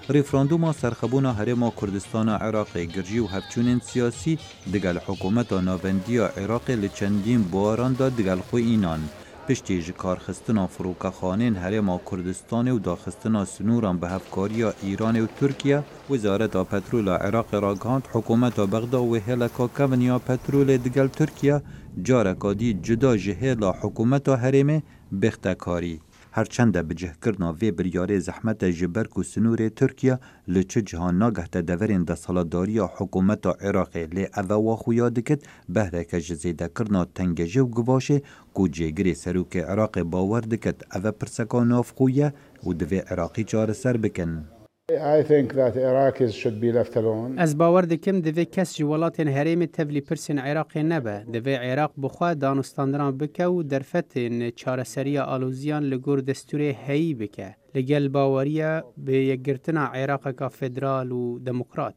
ریفراندوما سرخبونا هرما کردستان عراق گرجی و هفچونین سیاسی دگل حکومت ناوندی عراق لچندین باران دا دگل خوی اینان. پشتی جکارخستنا فروکخانین هرما کردستان و داخستنا سنوران به هفکاری ایران و ترکیه وزارت پترول عراق را گاند حکومت بغداد و هلکا کونیا پترول دگل ترکیه جارکادی جدا جهلا حکومت هرمه بختکاری. هرچند بجه کرنا وی بریاره زحمت جبرک و سنور ترکیه لچه جهان ناگهت دورین دا سالداری حکومت عراقی لی اوه خویا دکت بهرک جزیده کرنا تنگجه و گواشه کو جیگری سروک عراق باور دکت اوه پرسکا ناف خویه و دوی عراقی چار سر بکن. I think that Iraqis should be left alone. از باور دکم دوی کس جوالات هریم تبلی پرسین عراق نبه دوی عراق بخواه دانستاندران بکه و درفتین چارسری آلوزیان لگور دستور هایی بکه لگل باوریه به یکگرتنا عراق که فدرال و دموکرات.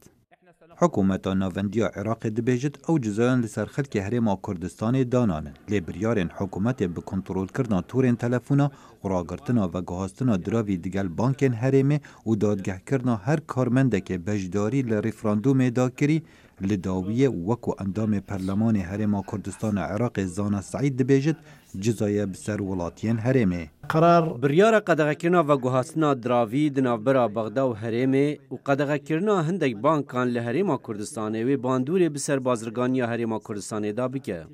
حکومت ناوندی عراق دبیجت او جزایان لسر خلک هرما کردستان دانانن لیبریارن حکومت به کنترل کردن تورین تلفونا قراغرتنا و گهاستنا دراوی دیگل بانکن هرمه و دادگه کردن هر کارمنده که بجداری لریفراندوم داکری لداویه وکو اندام پرلمان هرما کردستان عراق زانا سعید دبیجت جزایه بسر ولاتین هرمه. قرار بریار قدغه کرنا و گوهاتنا دراوی دنابرا بغدا و هرمه و قدغه کرنا هندک بانکان لهرما کردستانه و باندور بسر بازرگانی هرما کردستانه دا بکه.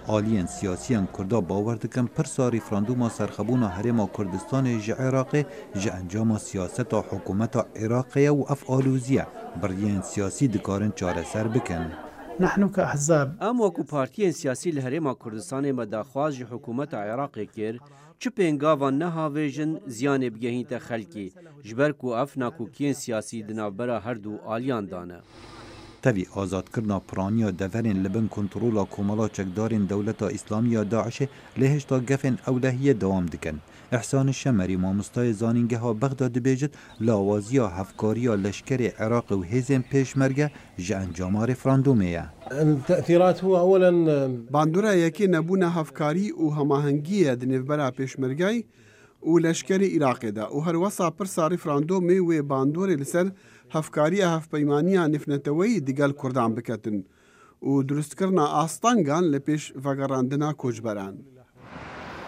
آلین سیاسیان کردا باور دکن پرسا ریفراندوما سرخبونا هرما کردستان جه عراق جه انجام سیاست حکومت عراقیه و افعالوزیه برین سیاسی دکارن چاره سر بکن. نحن كأحزاب ام وكو بارتيين سياسي لهريما كردستان مداخواز حكومت عراق كير چو پنگاوان نها ویژن زیان بگهین تا خلکی جبرکو اف ناکوکین سیاسی دنابرا هر دو آلیان دانه. تبی آزاد کرنا پرانیا دورین لبن کنترولا کومالا چکدارین دولتا اسلامی داعش لهشتا گفن اولهیه دوام دکن. احسان الشمری مامستای زانینگه ها بغداد بیجت لاوازیا هفکاریا لشکر عراق و هیزن پیشمرگه جه انجام رفراندومیه. التأثيرات هو أولا باندورا یکی نبونه هفکاری و هماهنگی دنیفبرا پیشمرگی و لشکر عراق دا و هر وصا پرسا رفراندومی و باندوری لسر هفکاری هفپیمانی نفنتوی دیگل کردان بکتن و درست کرنا آستانگان لپیش وگراندنا کوچبران.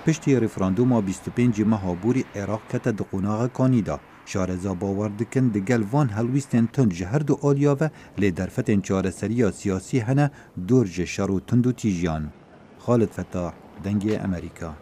پشتی رفراندوما 25 ماه بوری عراق کت دقوناغ کانیدا شارزا باور دکن دگل وان هلویستن تند جهر دو آلیاوه لی درفتن چارسری سیاسی هنه دور جه شر و تند و تیجیان. خالد فتاح دنگ امریکا.